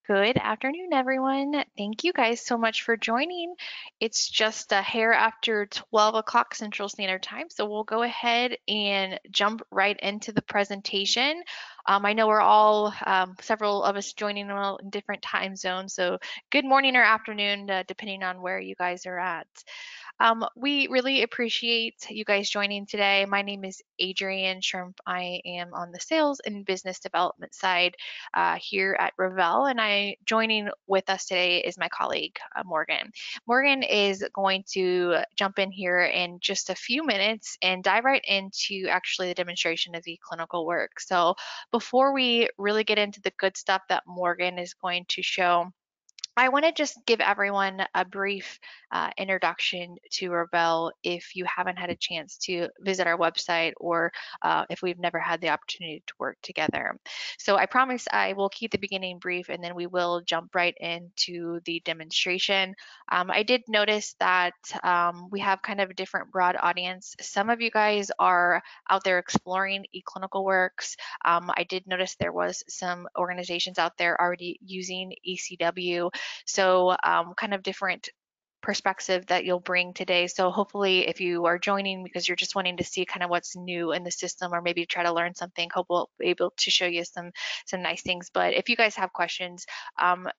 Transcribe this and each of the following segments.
Good afternoon, everyone. Thank you guys so much for joining. It's just a hair after 12 o'clock Central Standard Time, so we'll go ahead and jump right into the presentation. I know we're all, several of us joining in different time zones, so good morning or afternoon, depending on where you guys are at. We really appreciate you guys joining today. My name is Adrienne Shrimp. I am on the sales and business development side here at Ravel, and joining with us today is my colleague Morgan. Morgan is going to jump in here in just a few minutes and dive right into actually the demonstration of eClinicalWorks. So before we really get into the good stuff that Morgan is going to show, I want to just give everyone a brief introduction to Ravel if you haven't had a chance to visit our website or if we've never had the opportunity to work together. So I promise I will keep the beginning brief and then we will jump right into the demonstration. I did notice that we have kind of a different broad audience. Some of you guys are out there exploring eClinicalWorks. I did notice there was some organizations out there already using ECW. So kind of different perspective that you'll bring today. So hopefully if you are joining because you're just wanting to see kind of what's new in the system or maybe try to learn something, hope we'll be able to show you some nice things. But if you guys have questions,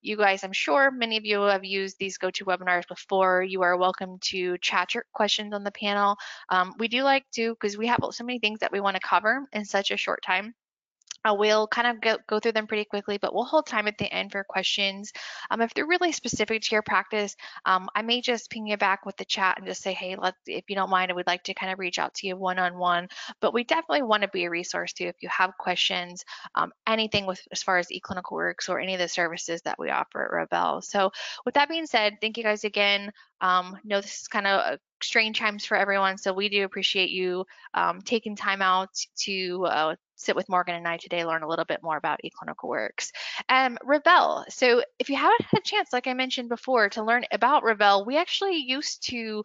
you guys, I'm sure many of you have used these GoToWebinars before. You are welcome to chat your questions on the panel. We do like to, because we have so many things that we want to cover in such a short time. We'll kind of go through them pretty quickly, but we'll hold time at the end for questions. If they're really specific to your practice, I may just ping you back with the chat and just say, hey, if you don't mind, I would like to kind of reach out to you one-on-one. But we definitely want to be a resource too if you have questions, anything with as far as eClinicalWorks or any of the services that we offer at Ravel. So with that being said, thank you guys again. Know this is kind of strange times for everyone, so we do appreciate you taking time out to sit with Morgan and I today, learn a little bit more about eClinicalWorks. Ravel, so if you haven't had a chance, like I mentioned before, to learn about Ravel, we actually used to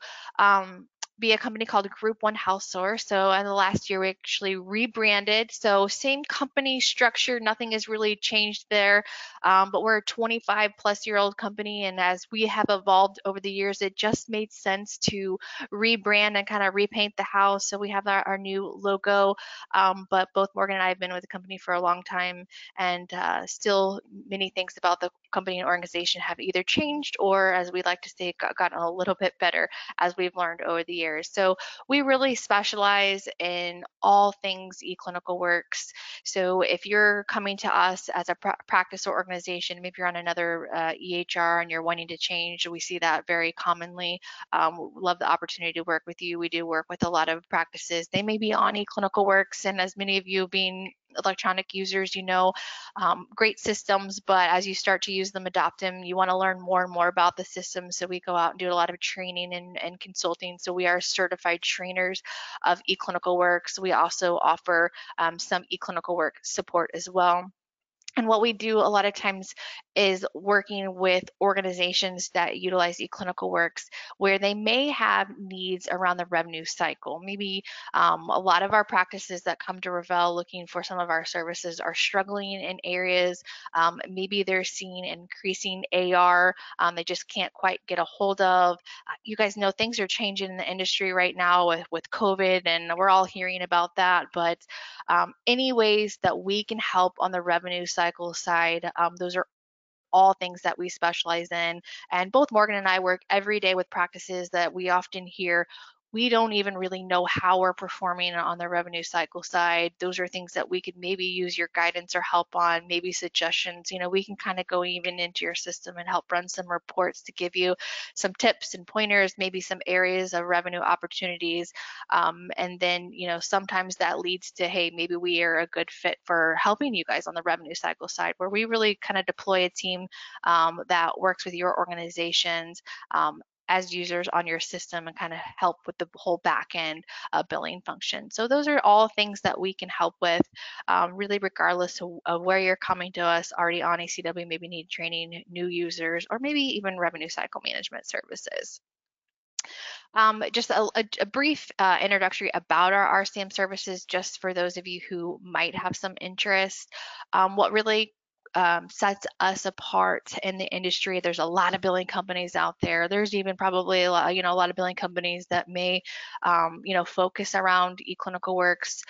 be a company called Group One Health Source. So in the last year, we actually rebranded. So same company structure, nothing has really changed there. But we're a 25 plus year old company. And as we have evolved over the years, it just made sense to rebrand and kind of repaint the house. So we have our new logo. But both Morgan and I have been with the company for a long time, and still many things about the company and organization have either changed or, as we like to say, gotten a little bit better as we've learned over the years. So we really specialize in all things eClinicalWorks. So if you're coming to us as a practice or organization, maybe you're on another EHR and you're wanting to change, we see that very commonly. Love the opportunity to work with you. We do work with a lot of practices. They may be on eClinicalWorks, and as many of you being electronic users, you know, great systems, but as you start to use them, adopt them, you want to learn more and more about the system. So we go out and do a lot of training and consulting. So we are certified trainers of eClinicalWorks. We also offer some eClinicalWorks support as well. And what we do a lot of times is working with organizations that utilize eClinicalWorks where they may have needs around the revenue cycle. Maybe a lot of our practices that come to Ravel looking for some of our services are struggling in areas. Maybe they're seeing increasing AR they just can't quite get a hold of. You guys know things are changing in the industry right now with COVID, and we're all hearing about that. But any ways that we can help on the revenue cycle side, those are all things that we specialize in. And both Morgan and I work every day with practices that we often hear we don't even really know how we're performing on the revenue cycle side. Those are things that we could maybe use your guidance or help on, maybe suggestions. You know, we can kind of go even into your system and help run some reports to give you some tips and pointers, maybe some areas of revenue opportunities. And then, you know, sometimes that leads to, hey, maybe we are a good fit for helping you guys on the revenue cycle side, where we really kind of deploy a team that works with your organizations as users on your system and kind of help with the whole back end billing function. So those are all things that we can help with, really regardless of where you're coming to us, already on ECW, maybe need training, new users, or maybe even revenue cycle management services. Just a brief introductory about our RCM services, just for those of you who might have some interest. What really sets us apart in the industry. There's a lot of billing companies out there. There's even probably a lot of billing companies that may focus around eClinicalWorks.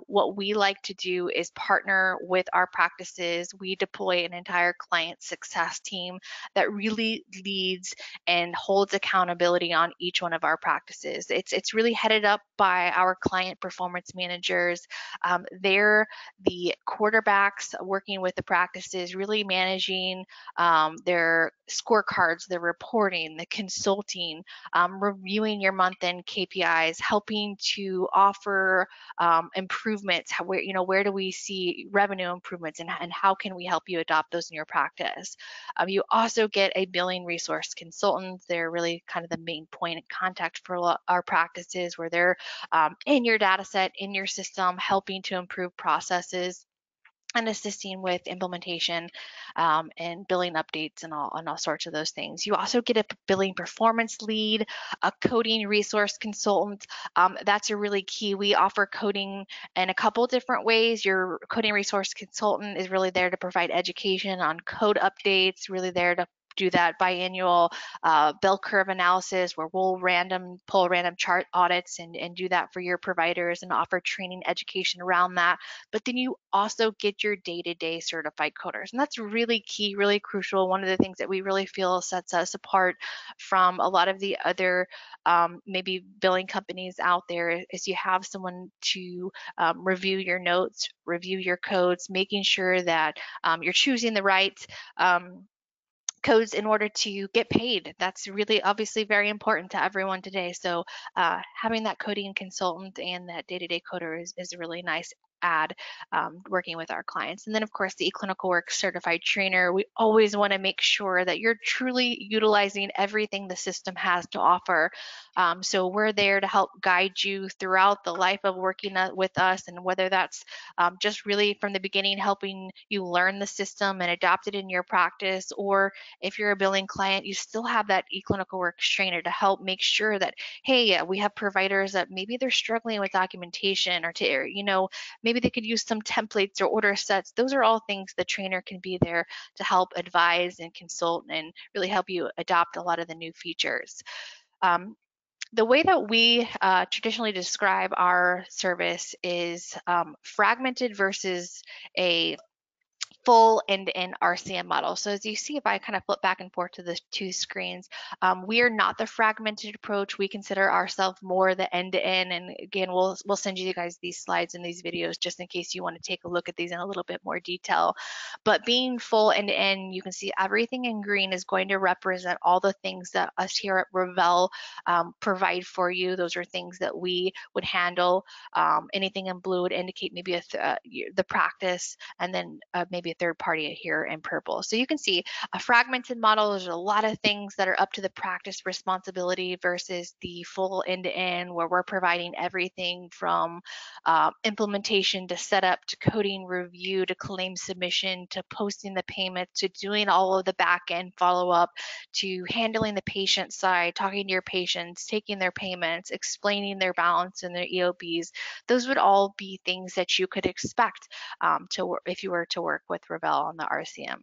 What we like to do is partner with our practices. We deploy an entire client success team that really leads and holds accountability on each one of our practices. It's really headed up by our client performance managers. They're the quarterbacks working with the practices, really managing their scorecards, the reporting, the consulting, reviewing your month-end KPIs, helping to offer improvements. Where do we see revenue improvements, and how can we help you adopt those in your practice? You also get a billing resource consultant. They're really kind of the main point of contact for our practices, where they're in your data set, in your system, helping to improve processes and assisting with implementation and billing updates and all sorts of those things. You also get a billing performance lead, a coding resource consultant. That's a really key. We offer coding in a couple different ways. Your coding resource consultant is really there to provide education on code updates, really there to do that biannual bell curve analysis, where we'll pull random chart audits and do that for your providers and offer training education around that. But then you also get your day-to-day certified coders, and that's really key, really crucial. One of the things that we really feel sets us apart from a lot of the other maybe billing companies out there is you have someone to review your notes, review your codes, making sure that you're choosing the right codes in order to get paid. That's really obviously very important to everyone today. So having that coding consultant and that day-to-day coder is a really nice add working with our clients. And then of course the eClinicalWorks certified trainer. We always want to make sure that you're truly utilizing everything the system has to offer. So we're there to help guide you throughout the life of working with us, and whether that's just really from the beginning helping you learn the system and adopt it in your practice, or if you're a billing client, you still have that eClinicalWorks trainer to help make sure that, hey, we have providers that maybe they're struggling with documentation, or maybe they could use some templates or order sets. Those are all things the trainer can be there to help advise and consult and really help you adopt a lot of the new features. The way that we traditionally describe our service is fragmented versus a full end-to-end RCM model. So as you see, if I kind of flip back and forth to the two screens, we are not the fragmented approach. We consider ourselves more the end-to-end. And again, we'll send you guys these slides and these videos just in case you want to take a look at these in a little bit more detail. But being full end-to-end, you can see everything in green is going to represent all the things that us here at Ravel provide for you. Those are things that we would handle. Anything in blue would indicate maybe the practice, and then maybe a third party here in purple. So you can see a fragmented model, there's a lot of things that are up to the practice responsibility versus the full end-to-end, where we're providing everything from implementation to setup to coding review to claim submission to posting the payment to doing all of the back-end follow-up to handling the patient side, talking to your patients, taking their payments, explaining their balance and their EOBs. Those would all be things that you could expect if you were to work with Ravel on the RCM.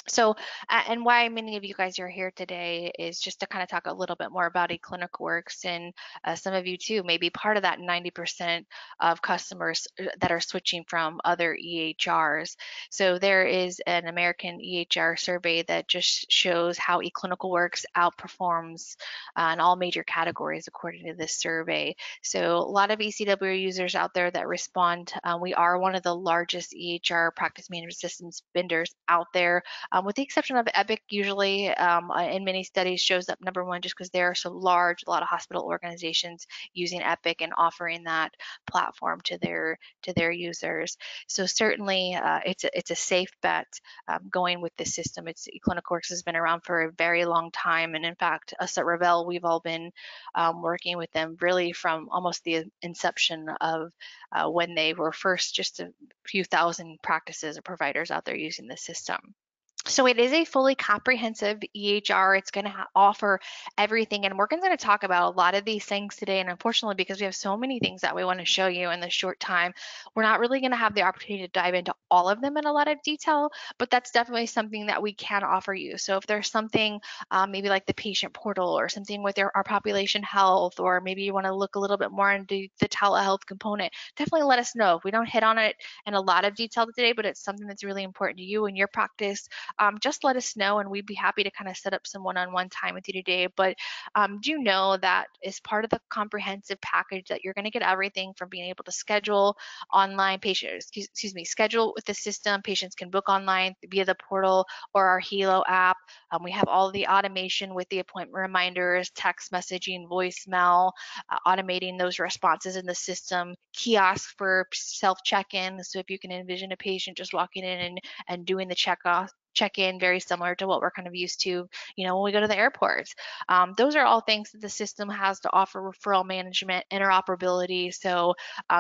So, and why many of you guys are here today is just to kind of talk a little bit more about eClinicalWorks, and some of you too may be part of that 90% of customers that are switching from other EHRs. So there is an AmericanEHR survey that just shows how eClinicalWorks outperforms in all major categories according to this survey. So a lot of ECW users out there that respond. We are one of the largest EHR practice management systems vendors out there. With the exception of Epic, usually in many studies shows up number one just because they're so large. A lot of hospital organizations using Epic and offering that platform to their users. So certainly it's a safe bet going with this system. eClinicalWorks has been around for a very long time, and in fact, us at Ravel, we've all been working with them really from almost the inception of when they were first just a few thousand practices or providers out there using the system. So it is a fully comprehensive EHR. It's going to offer everything. And Morgan's going to talk about a lot of these things today. And unfortunately, because we have so many things that we want to show you in this short time, we're not really going to have the opportunity to dive into all of them in a lot of detail, but that's definitely something that we can offer you. So if there's something maybe like the patient portal or something with our population health, or maybe you want to look a little bit more into the telehealth component, definitely let us know. If we don't hit on it in a lot of detail today, but it's something that's really important to you in your practice, just let us know and we'd be happy to kind of set up some one-on-one time with you today. But do know that as part of the comprehensive package that you're going to get everything from being able to schedule online schedule with the system. Patients can book online via the portal or our Helo app. We have all the automation with the appointment reminders, text messaging, voicemail, automating those responses in the system, kiosks for self check-in. So if you can envision a patient just walking in and doing the check-in, very similar to what we're kind of used to, when we go to the airports. Those are all things that the system has to offer: referral management, interoperability. So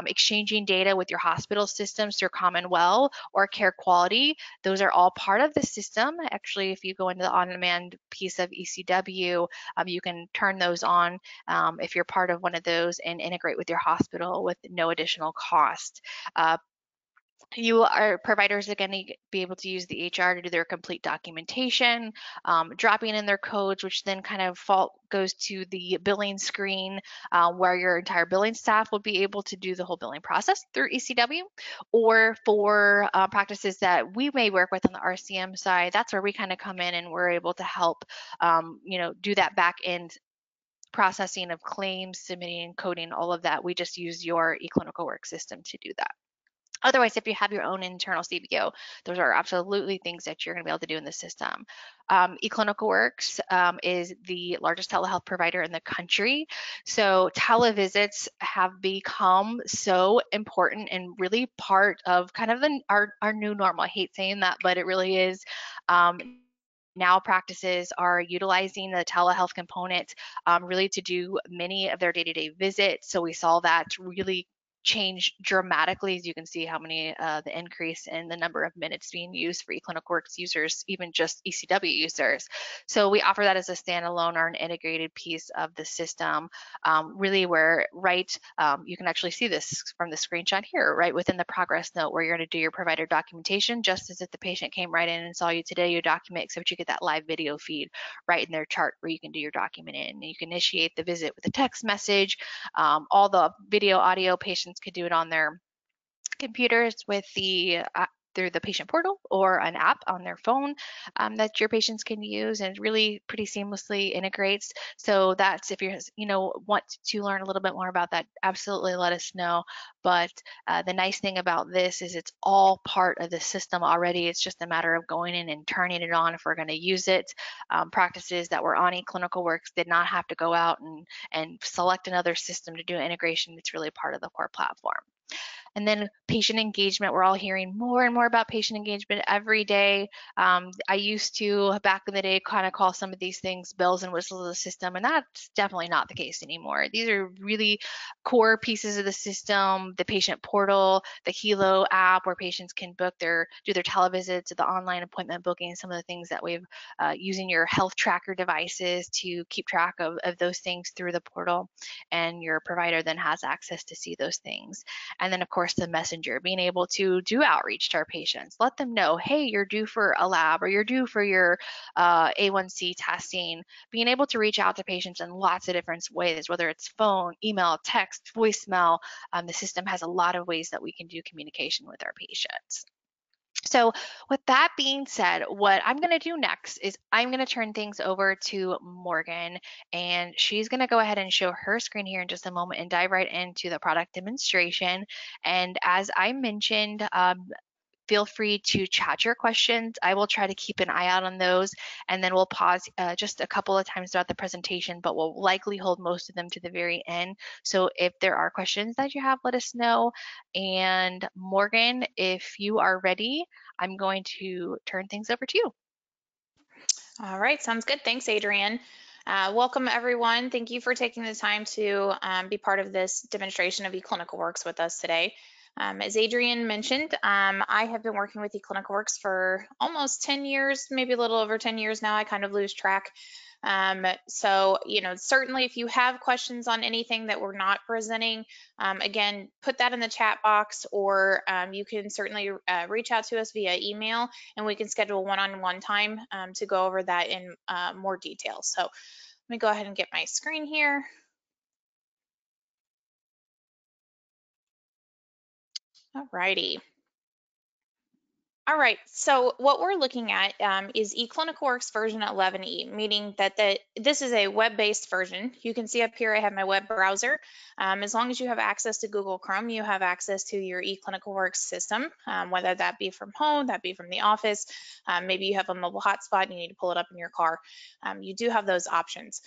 exchanging data with your hospital systems through Commonwealth or Care Quality, those are all part of the system. Actually, if you go into the on-demand piece of ECW, you can turn those on if you're part of one of those and integrate with your hospital with no additional cost. Providers are going to be able to use the HR to do their complete documentation, dropping in their codes, which then kind of goes to the billing screen, where your entire billing staff will be able to do the whole billing process through ECW. Or for practices that we may work with on the RCM side, that's where we kind of come in and we're able to help, do that back end processing of claims, submitting, coding, all of that. We just use your eClinicalWorks system to do that. Otherwise, if you have your own internal CBO, those are absolutely things that you're going to be able to do in the system. eClinicalWorks is the largest telehealth provider in the country. So televisits have become so important and really part of kind of our new normal. I hate saying that, but it really is. Now practices are utilizing the telehealth component really to do many of their day-to-day visits. So we saw that really change dramatically, as you can see how many the increase in the number of minutes being used for eClinicalWorks users, even just ECW users. So we offer that as a standalone or an integrated piece of the system, really where you can actually see this from the screenshot here, right within the progress note where you're going to do your provider documentation, just as if the patient came right in and saw you today, you document, except you get that live video feed right in their chart where you can do your documenting. And you can initiate the visit with a text message. All the video, audio, patients could do it on their computers with through the patient portal or an app on their phone that your patients can use, and really pretty seamlessly integrates. So that's, if you want to learn a little bit more about that, absolutely let us know. But the nice thing about this is it's all part of the system already. It's just a matter of going in and turning it on if we're going to use it. Practices that were on eClinicalWorks did not have to go out and select another system to do integration. It's really part of the core platform. And then patient engagement, we're all hearing more and more about patient engagement every day. I used to, back in the day, kind of call some of these things bells and whistles of the system, and that's definitely not the case anymore. These are really core pieces of the system: the patient portal, the Helo app where patients can do their televisits, the online appointment booking, some of the things that we've using your health tracker devices to keep track of those things through the portal, and your provider then has access to see those things. And then, of course, the messenger, being able to do outreach to our patients, let them know, hey, you're due for a lab or you're due for your A1C testing, being able to reach out to patients in lots of different ways, whether it's phone, email, text, voicemail. The system has a lot of ways that we can do communication with our patients. So with that being said, what I'm going to do next is I'm going to turn things over to Morgan, and she's going to go ahead and show her screen here in just a moment and dive right into the product demonstration. And as I mentioned, feel free to chat your questions. I will try to keep an eye out on those, and then we'll pause just a couple of times throughout the presentation, but we'll likely hold most of them to the very end. So if there are questions that you have, let us know. And Morgan, if you are ready, I'm going to turn things over to you. All right, sounds good. Thanks, Adrienne. Welcome, everyone. Thank you for taking the time to be part of this demonstration of eClinicalWorks with us today. As Adrian mentioned, I have been working with eClinicalWorks for almost 10 years, maybe a little over 10 years now. I kind of lose track. So, certainly if you have questions on anything that we're not presenting, again, put that in the chat box, or you can certainly reach out to us via email, and we can schedule one-on-one time to go over that in more detail. So let me go ahead and get my screen here. All righty. All right, so what we're looking at is eClinicalWorks version 11e, meaning that this is a web-based version. You can see up here I have my web browser. As long as you have access to Google Chrome, you have access to your eClinicalWorks system, whether that be from home, that be from the office, maybe you have a mobile hotspot and you need to pull it up in your car. You do have those options.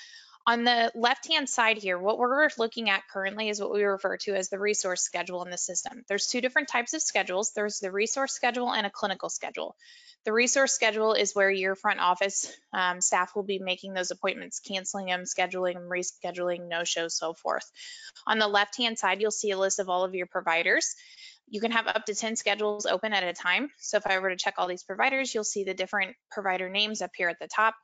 On the left-hand side here, what we're looking at currently is what we refer to as the resource schedule in the system. There's two different types of schedules. There's the resource schedule and a clinical schedule. The resource schedule is where your front office staff will be making those appointments, canceling them, scheduling them, rescheduling, no-shows, so forth. On the left-hand side, you'll see a list of all of your providers. You can have up to 10 schedules open at a time. So if I were to check all these providers, you'll see the different provider names up here at the top.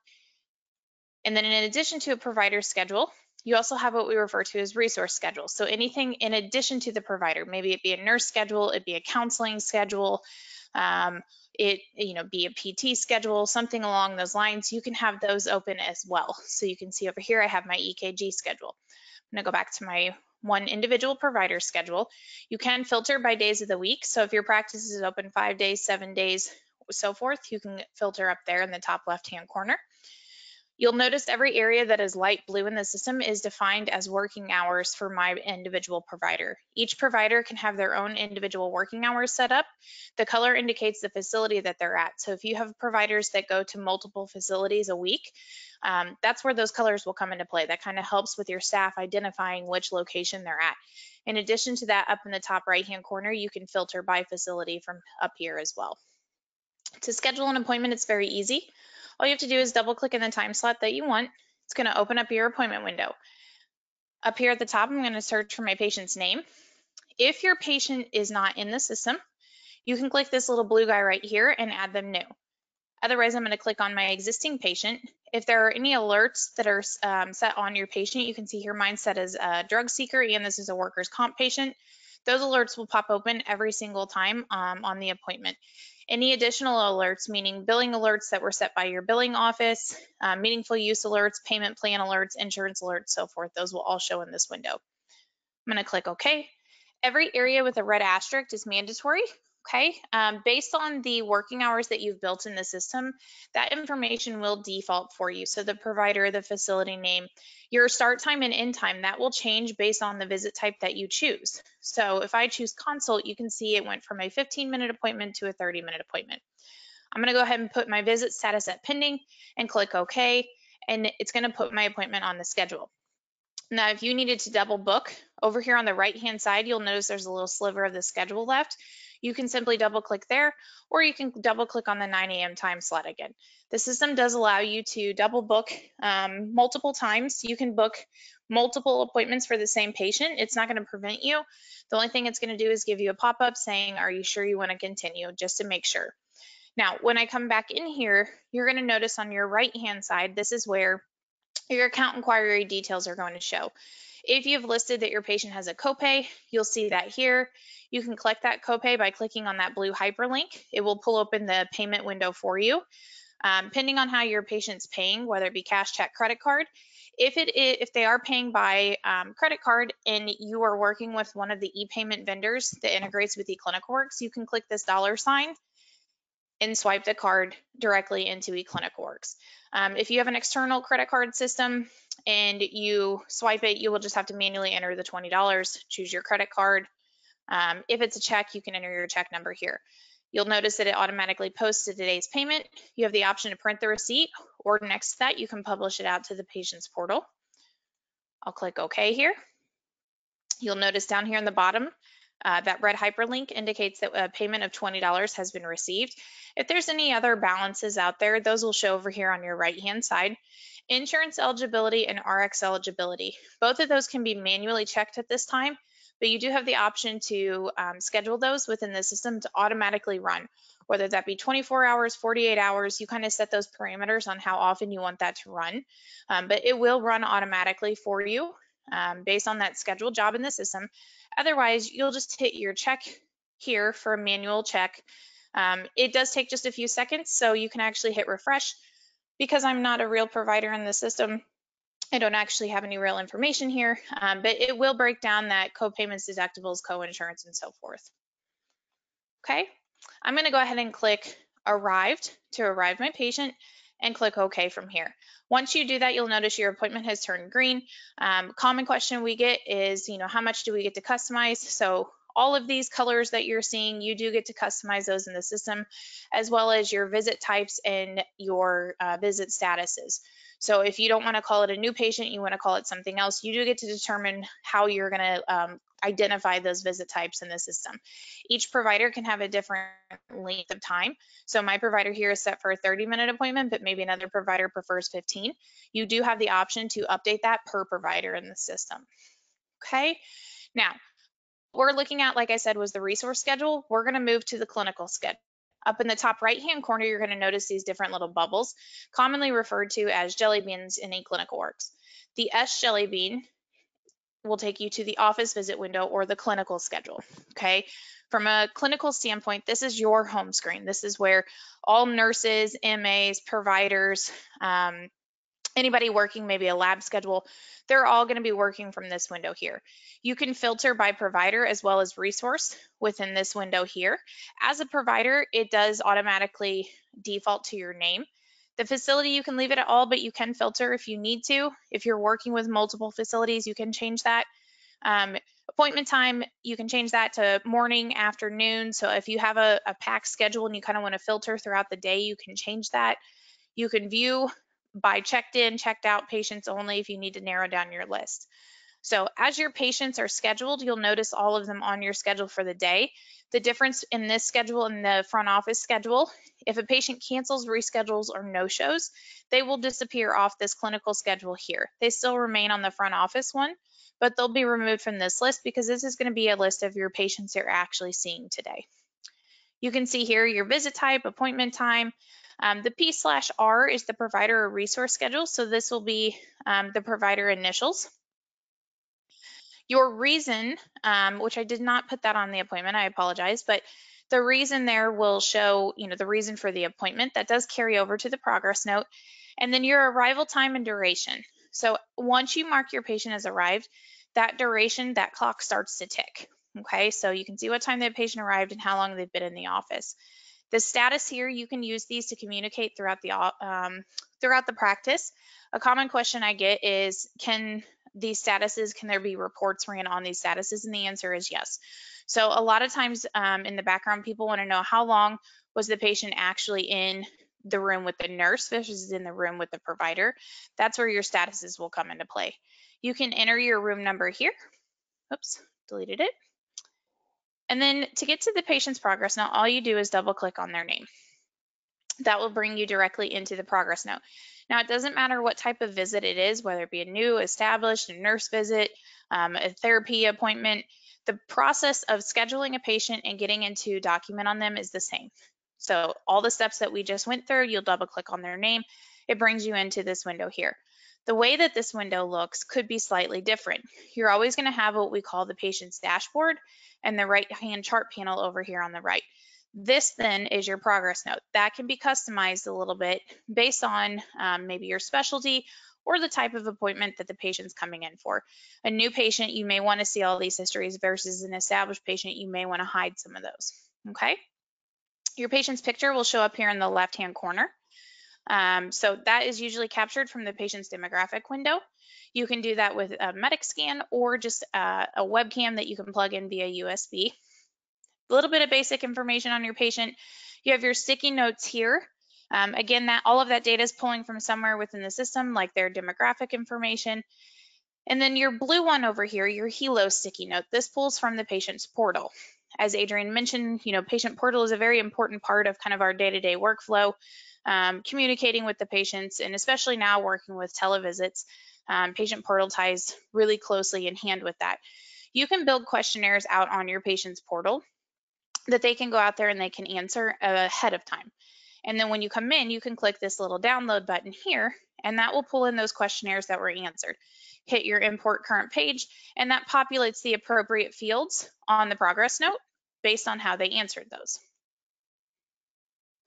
And then in addition to a provider schedule, you also have what we refer to as resource schedules. So anything in addition to the provider, maybe it be a nurse schedule, it be a counseling schedule, be a PT schedule, something along those lines, you can have those open as well. So you can see over here, I have my EKG schedule. I'm gonna go back to my one individual provider schedule. You can filter by days of the week. So if your practice is open 5 days, 7 days, so forth, you can filter up there in the top left-hand corner. You'll notice every area that is light blue in the system is defined as working hours for my individual provider. Each provider can have their own individual working hours set up. The color indicates the facility that they're at. So if you have providers that go to multiple facilities a week, that's where those colors will come into play. That kind of helps with your staff identifying which location they're at. In addition to that, up in the top right-hand corner, you can filter by facility from up here as well. To schedule an appointment, it's very easy. All you have to do is double click in the time slot that you want. It's going to open up your appointment window. Up here at the top, I'm going to search for my patient's name. If your patient is not in the system, you can click this little blue guy right here and add them new. Otherwise, I'm going to click on my existing patient. If there are any alerts that are set on your patient, you can see here mine set as a drug seeker and this is a workers' comp patient. Those alerts will pop open every single time on the appointment. Any additional alerts, meaning billing alerts that were set by your billing office, meaningful use alerts, payment plan alerts, insurance alerts, so forth, those will all show in this window. I'm going to click OK. Every area with a red asterisk is mandatory. Okay, based on the working hours that you've built in the system, that information will default for you. So the provider, the facility name, your start time and end time, that will change based on the visit type that you choose. So if I choose consult, you can see it went from a 15-minute appointment to a 30-minute appointment. I'm going to go ahead and put my visit status at pending and click OK, and it's going to put my appointment on the schedule. Now, if you needed to double book, over here on the right-hand side, you'll notice there's a little sliver of the schedule left. You can simply double click there, or you can double click on the 9 a.m. time slot again. The system does allow you to double book multiple times. You can book multiple appointments for the same patient. It's not going to prevent you. The only thing it's going to do is give you a pop-up saying, are you sure you want to continue, just to make sure. Now, when I come back in here, you're going to notice on your right-hand side, this is where your account inquiry details are going to show. If you've listed that your patient has a copay, you'll see that here. You can collect that copay by clicking on that blue hyperlink. It will pull open the payment window for you. Depending on how your patient's paying, whether it be cash, check, credit card, if they are paying by credit card and you are working with one of the e-payment vendors that integrates with eClinicalWorks, you can click this $sign and swipe the card directly into eClinicalWorks. If you have an external credit card system and you swipe it, you will just have to manually enter the $20, choose your credit card. If it's a check, you can enter your check number here. You'll notice that it automatically posts to today's payment. You have the option to print the receipt, or next to that, you can publish it out to the patient's portal. I'll click OK here. You'll notice down here in the bottom, that red hyperlink indicates that a payment of $20 has been received. If there's any other balances out there, those will show over here on your right-hand side. Insurance eligibility and RX eligibility. Both of those can be manually checked at this time, but you do have the option to schedule those within the system to automatically run, whether that be 24 hours, 48 hours. You kind of set those parameters on how often you want that to run, but it will run automatically for you based on that scheduled job in the system. Otherwise, you'll just hit your check here for a manual check. It does take just a few seconds, so you can actually hit refresh. Because I'm not a real provider in the system, I don't actually have any real information here, but it will break down that co-payments, deductibles, co-insurance, and so forth. Okay, I'm going to go ahead and click arrived to arrive my patient and click OK from here. Once you do that, you'll notice your appointment has turned green. Common question we get is, how much do we get to customize? So all of these colors that you're seeing, you do get to customize those in the system, as well as your visit types and your visit statuses. So if you don't want to call it a new patient, you want to call it something else, you do get to determine how you're going to identify those visit types in the system. Each provider can have a different length of time. So my provider here is set for a 30-minute appointment, but maybe another provider prefers 15. You do have the option to update that per provider in the system. Okay, now what we're looking at, like I said, was the resource schedule. We're going to move to the clinical schedule. Up in the top right-hand corner, you're going to notice these different little bubbles, commonly referred to as jelly beans in eClinicalWorks. The S jelly bean will take you to the office visit window or the clinical schedule. Okay, from a clinical standpoint, this is your home screen. This is where all nurses, MAs, providers, anybody working maybe a lab schedule, they're all going to be working from this window here. You can filter by provider as well as resource within this window here. As a provider, it does automatically default to your name. The facility, you can leave it at all, but you can filter if you need to. If you're working with multiple facilities, you can change that. Appointment time, you can change that to morning, afternoon. So if you have a packed schedule and you kind of want to filter throughout the day, you can change that. You can view by checked in, checked out patients only if you need to narrow down your list. So as your patients are scheduled, you'll notice all of them on your schedule for the day. The difference in this schedule and the front office schedule, if a patient cancels, reschedules, or no-shows, they will disappear off this clinical schedule here. They still remain on the front office one, but they'll be removed from this list because this is going to be a list of your patients you're actually seeing today. You can see here your visit type, appointment time. The P/R is the provider or resource schedule, so this will be the provider initials. Your reason, which I did not put that on the appointment, I apologize, but the reason there will show, the reason for the appointment. That does carry over to the progress note. And then your arrival time and duration. So once you mark your patient as arrived, that duration, that clock starts to tick. Okay, so you can see what time the patient arrived and how long they've been in the office. The status here, you can use these to communicate throughout the practice. A common question I get is, can there be reports ran on these statuses? And the answer is yes. So a lot of times in the background, people want to know how long was the patient actually in the room with the nurse versus in the room with the provider. That's where your statuses will come into play. You can enter your room number here. Oops, deleted it. And then to get to the patient's progress note, all you do is double click on their name. That will bring you directly into the progress note. Now, it doesn't matter what type of visit it is, whether it be a new, established, a nurse visit, a therapy appointment. The process of scheduling a patient and getting into document on them is the same. So all the steps that we just went through, you'll double click on their name. It brings you into this window here. The way that this window looks could be slightly different. You're always going to have what we call the patient's dashboard and the right-hand chart panel over here on the right. This then is your progress note. That can be customized a little bit based on maybe your specialty or the type of appointment that the patient's coming in for. A new patient, you may want to see all these histories versus an established patient, you may want to hide some of those, okay? Your patient's picture will show up here in the left-hand corner. So that is usually captured from the patient's demographic window. You can do that with a medic scan or just a webcam that you can plug in via USB. A little bit of basic information on your patient. You have your sticky notes here. Again, all of that data is pulling from somewhere within the system, like their demographic information. And then your blue one over here, your Helo sticky note, this pulls from the patient's portal. As Adrienne mentioned, patient portal is a very important part of kind of our day-to-day workflow, communicating with the patients, and especially now working with televisits, patient portal ties really closely in hand with that. You can build questionnaires out on your patient's portal that they can go out there and they can answer ahead of time. And then when you come in, you can click this little download button here, and that will pull in those questionnaires that were answered. Hit your import current page, and that populates the appropriate fields on the progress note based on how they answered those.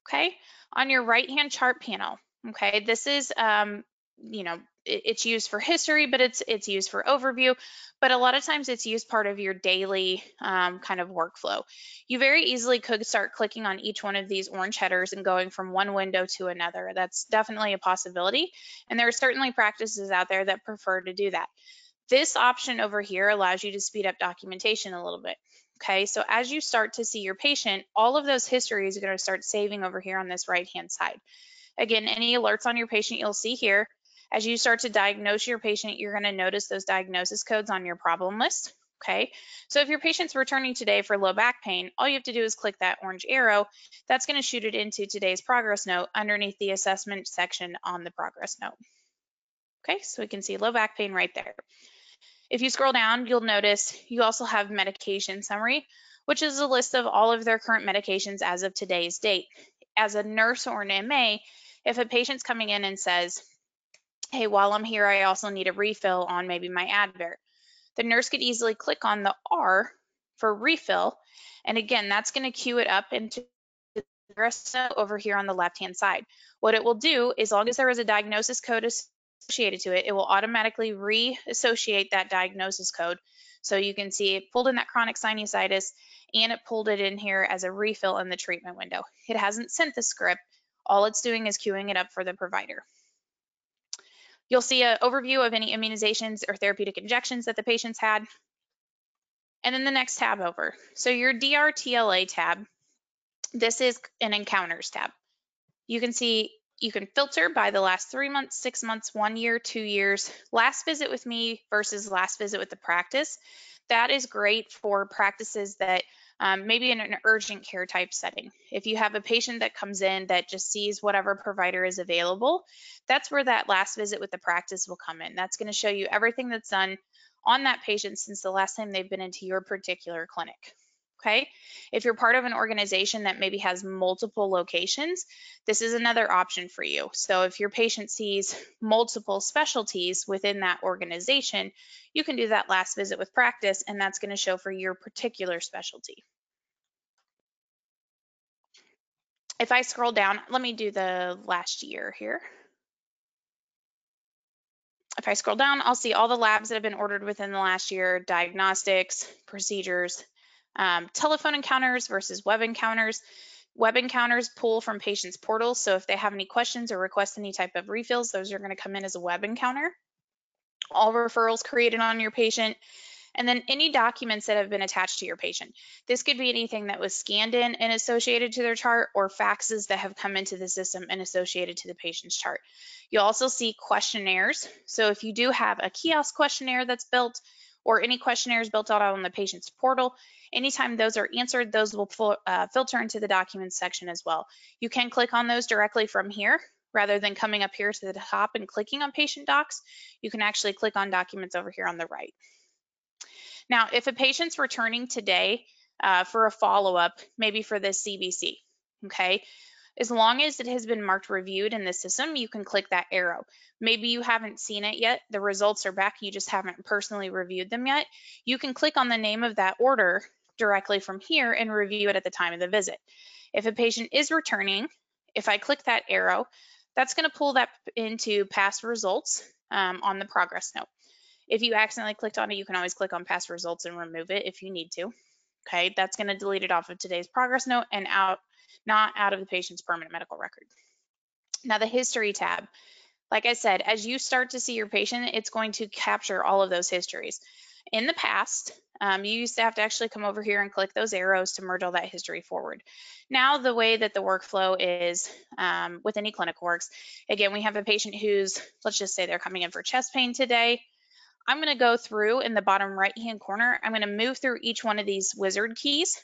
Okay, on your right-hand chart panel, okay, this is, it's used for history, but it's used for overview, but a lot of times it's used part of your daily kind of workflow. You very easily could start clicking on each one of these orange headers and going from one window to another. That's definitely a possibility, and there are certainly practices out there that prefer to do that. This option over here allows you to speed up documentation a little bit. Okay, so as you start to see your patient, all of those histories are going to start saving over here on this right-hand side. Again, any alerts on your patient you'll see here. As you start to diagnose your patient, you're going to notice those diagnosis codes on your problem list. Okay, so if your patient's returning today for low back pain, all you have to do is click that orange arrow. That's going to shoot it into today's progress note underneath the assessment section on the progress note. Okay, so we can see low back pain right there. If you scroll down, you'll notice you also have medication summary, which is a list of all of their current medications as of today's date. As a nurse or an MA, if a patient's coming in and says, hey, while I'm here, I also need a refill on maybe my Advair, the nurse could easily click on the R for refill. And again, that's going to queue it up into the progress note over here on the left-hand side. What it will do, as long as there is a diagnosis code associated to it, it will automatically re-associate that diagnosis code. So you can see it pulled in that chronic sinusitis, and it pulled it in here as a refill in the treatment window. It hasn't sent the script. All it's doing is queuing it up for the provider. You'll see an overview of any immunizations or therapeutic injections that the patient's had. And then the next tab over. So your DRTLA tab, this is an encounters tab. You can see you can filter by the last 3 months, 6 months, 1 year, 2 years, last visit with me versus last visit with the practice. That is great for practices that maybe in an urgent care type setting. If you have a patient that comes in that just sees whatever provider is available, that's where that last visit with the practice will come in. That's going to show you everything that's done on that patient since the last time they've been into your particular clinic. Okay, if you're part of an organization that maybe has multiple locations, this is another option for you. So if your patient sees multiple specialties within that organization, you can do that last visit with practice, and that's going to show for your particular specialty. If I scroll down, let me do the last year here. If I scroll down, I'll see all the labs that have been ordered within the last year, diagnostics, procedures, telephone encounters versus web encounters. Web encounters pull from patients' portals, so if they have any questions or request any type of refills, those are going to come in as a web encounter. All referrals created on your patient, and then any documents that have been attached to your patient. This could be anything that was scanned in and associated to their chart, or faxes that have come into the system and associated to the patient's chart. You'll also see questionnaires. So if you do have a kiosk questionnaire that's built, or any questionnaires built out on the patient's portal, anytime those are answered, those will filter into the documents section as well. You can click on those directly from here. Rather than coming up here to the top and clicking on patient docs, you can actually click on documents over here on the right. Now, if a patient's returning today for a follow-up, maybe for this CBC, okay, as long as it has been marked reviewed in the system, you can click that arrow. Maybe you haven't seen it yet, the results are back, you just haven't personally reviewed them yet. You can click on the name of that order directly from here and review it at the time of the visit. If a patient is returning, if I click that arrow, that's going to pull that into past results on the progress note. If you accidentally clicked on it, you can always click on past results and remove it if you need to. Okay, that's going to delete it off of today's progress note and not out of the patient's permanent medical record. Now the history tab, like I said, as you start to see your patient, it's going to capture all of those histories. In the past, you used to have to actually come over here and click those arrows to merge all that history forward. Now the way that the workflow is within eClinicalWorks, again, we have a patient who's, let's just say they're coming in for chest pain today. I'm going to go through in the bottom right-hand corner. I'm going to move through each one of these wizard keys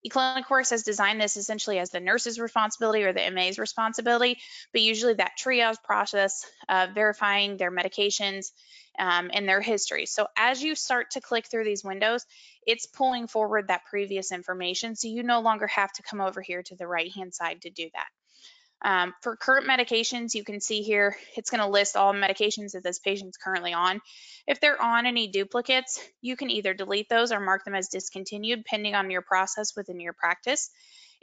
eClinicalWorks has designed this essentially as the nurse's responsibility or the MA's responsibility, but usually that triage process of verifying their medications and their history. So as you start to click through these windows, it's pulling forward that previous information, so you no longer have to come over here to the right-hand side to do that. For current medications, you can see here, it's going to list all medications that this patient's currently on. If they're on any duplicates, you can either delete those or mark them as discontinued, depending on your process within your practice.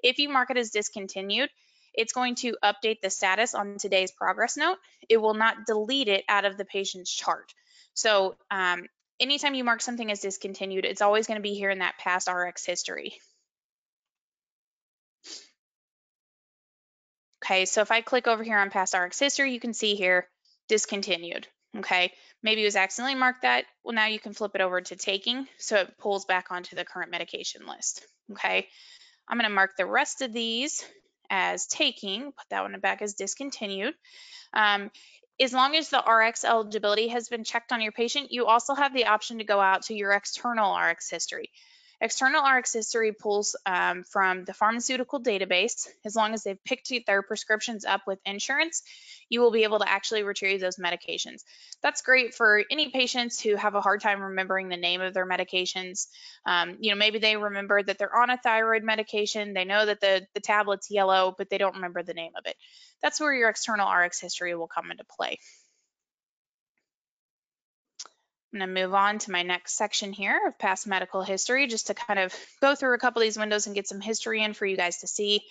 If you mark it as discontinued, it's going to update the status on today's progress note. It will not delete it out of the patient's chart. So anytime you mark something as discontinued, it's always going to be here in that past RX history. Okay, so if I click over here on past RX history, you can see here discontinued. Okay, maybe it was accidentally marked that. Well, now you can flip it over to taking, so it pulls back onto the current medication list. Okay, I'm going to mark the rest of these as taking, put that one back as discontinued. As long as the RX eligibility has been checked on your patient, you also have the option to go out to your external RX history. External RX history pulls from the pharmaceutical database. As long as they've picked their prescriptions up with insurance, you will be able to actually retrieve those medications. That's great for any patients who have a hard time remembering the name of their medications. Maybe they remember that they're on a thyroid medication. They know that the tablet's yellow, but they don't remember the name of it. That's where your external RX history will come into play. I'm going to move on to my next section here of past medical history, just to kind of go through a couple of these windows and get some history in for you guys to see.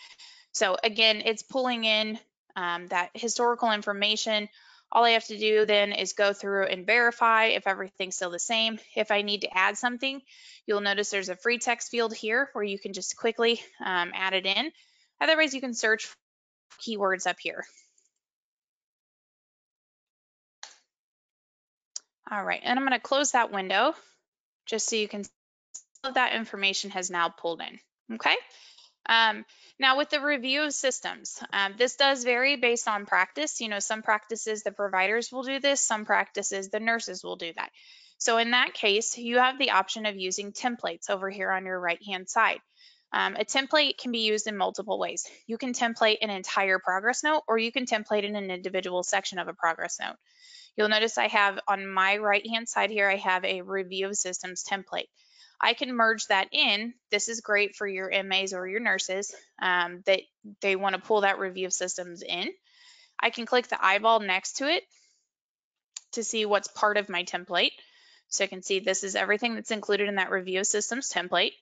So again, it's pulling in that historical information. All I have to do then is go through and verify if everything's still the same. If I need to add something, you'll notice there's a free text field here where you can just quickly add it in. Otherwise, you can search for keywords up here. All right, and I'm going to close that window just so you can see all of that information has now pulled in. Okay. Now with the review of systems, this does vary based on practice. Some practices the providers will do this, some practices the nurses will do that. So in that case, you have the option of using templates over here on your right-hand side. A template can be used in multiple ways. You can template an entire progress note, or you can template in an individual section of a progress note. You'll notice I have on my right-hand side here, I have a review of systems template. I can merge that in. This is great for your MAs or your nurses that they want to pull that review of systems in. I can click the eyeball next to it to see what's part of my template. So I can see this is everything that's included in that review of systems template.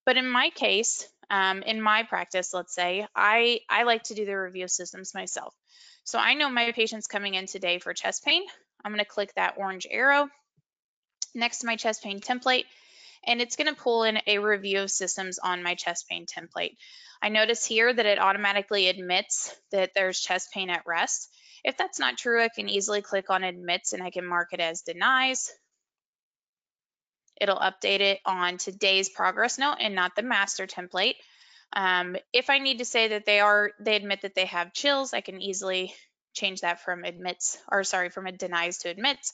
But in my case, in my practice, let's say, I like to do the review of systems myself. So I know my patient's coming in today for chest pain. I'm going to click that orange arrow next to my chest pain template, and it's going to pull in a review of systems on my chest pain template. I notice here that it automatically admits that there's chest pain at rest. If that's not true, I can easily click on admits and I can mark it as denies. It'll update it on today's progress note and not the master template. If I need to say that they admit that they have chills, I can easily change that from denies to admits.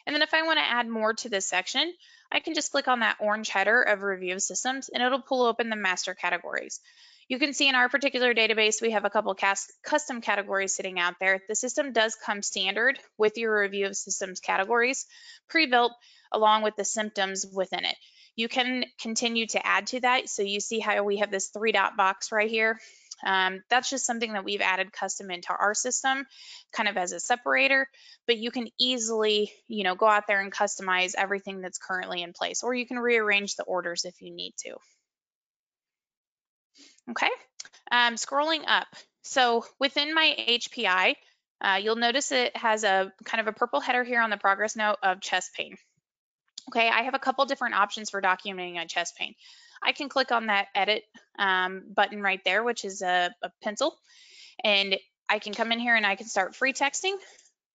And then if I want to add more to this section, I can just click on that orange header of review of systems and it'll pull open the master categories. You can see in our particular database, we have a couple custom categories sitting out there. The system does come standard with your review of systems categories, pre-built along with the symptoms within it. You can continue to add to that. So you see how we have this 3-dot box right here. That's just something that we've added custom into our system, kind of as a separator, but you can easily, go out there and customize everything that's currently in place, or you can rearrange the orders if you need to. Okay, scrolling up. So within my HPI, you'll notice it has a kind of a purple header here on the progress note of chest pain. Okay, I have a couple different options for documenting my chest pain. I can click on that edit button right there, which is a pencil, and I can come in here and I can start free texting,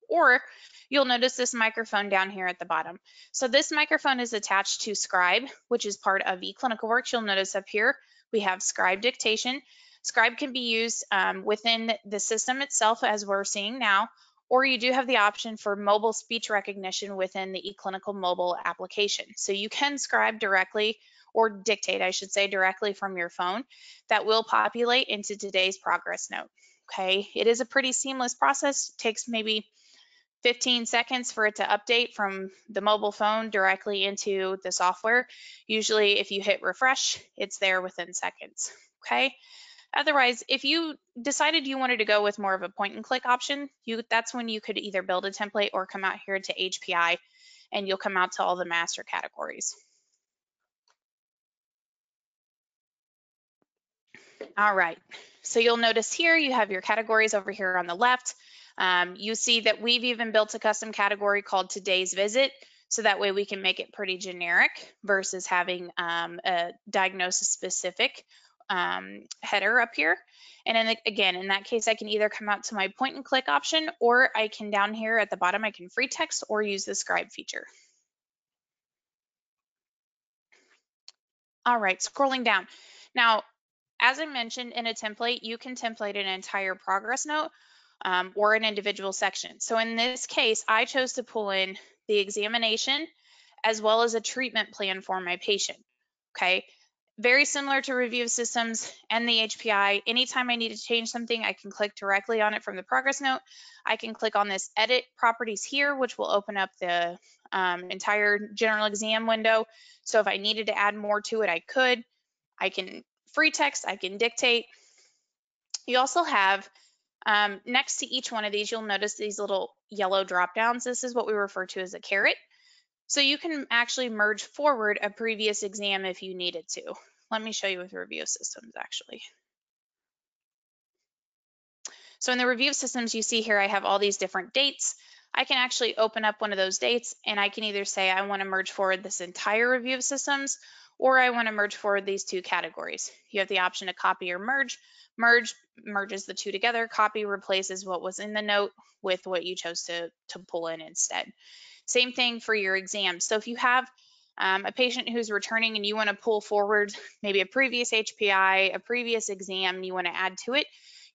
or you'll notice this microphone down here at the bottom. So this microphone is attached to Scribe, which is part of eClinicalWorks. You'll notice up here, we have Scribe dictation. Scribe can be used within the system itself, as we're seeing now, or you do have the option for mobile speech recognition within the eClinical mobile application. So you can scribe directly or dictate, I should say, directly from your phone that will populate into today's progress note. Okay, it is a pretty seamless process. It takes maybe 15 seconds for it to update from the mobile phone directly into the software. Usually if you hit refresh, it's there within seconds. Okay. Otherwise, if you decided you wanted to go with more of a point and click option, that's when you could either build a template or come out here to HPI and you'll come out to all the master categories. All right, so you'll notice here you have your categories over here on the left. You see that we've even built a custom category called today's visit, so that way we can make it pretty generic versus having a diagnosis specific header up here. And then again, in that case, I can either come out to my point and click option, or I can down here at the bottom, I can free text or use the Scribe feature. All right, scrolling down. Now, as I mentioned, in a template, you can template an entire progress note or an individual section. So in this case, I chose to pull in the examination as well as a treatment plan for my patient. Okay, very similar to review of systems and the HPI. Anytime I need to change something, I can click directly on it from the progress note. I can click on this edit properties here, which will open up the entire general exam window. So if I needed to add more to it, I could. I can free text, I can dictate. You also have next to each one of these, you'll notice these little yellow drop downs. This is what we refer to as a caret. So you can actually merge forward a previous exam if you needed to. Let me show you with review systems actually. So in the review systems, you see here I have all these different dates. I can actually open up one of those dates and I can either say I want to merge forward this entire review of systems, or I want to merge forward these two categories. You have the option to copy or merge. Merge merges the two together. Copy replaces what was in the note with what you chose to pull in instead. Same thing for your exams. So if you have a patient who's returning and you want to pull forward maybe a previous HPI, a previous exam, and you want to add to it,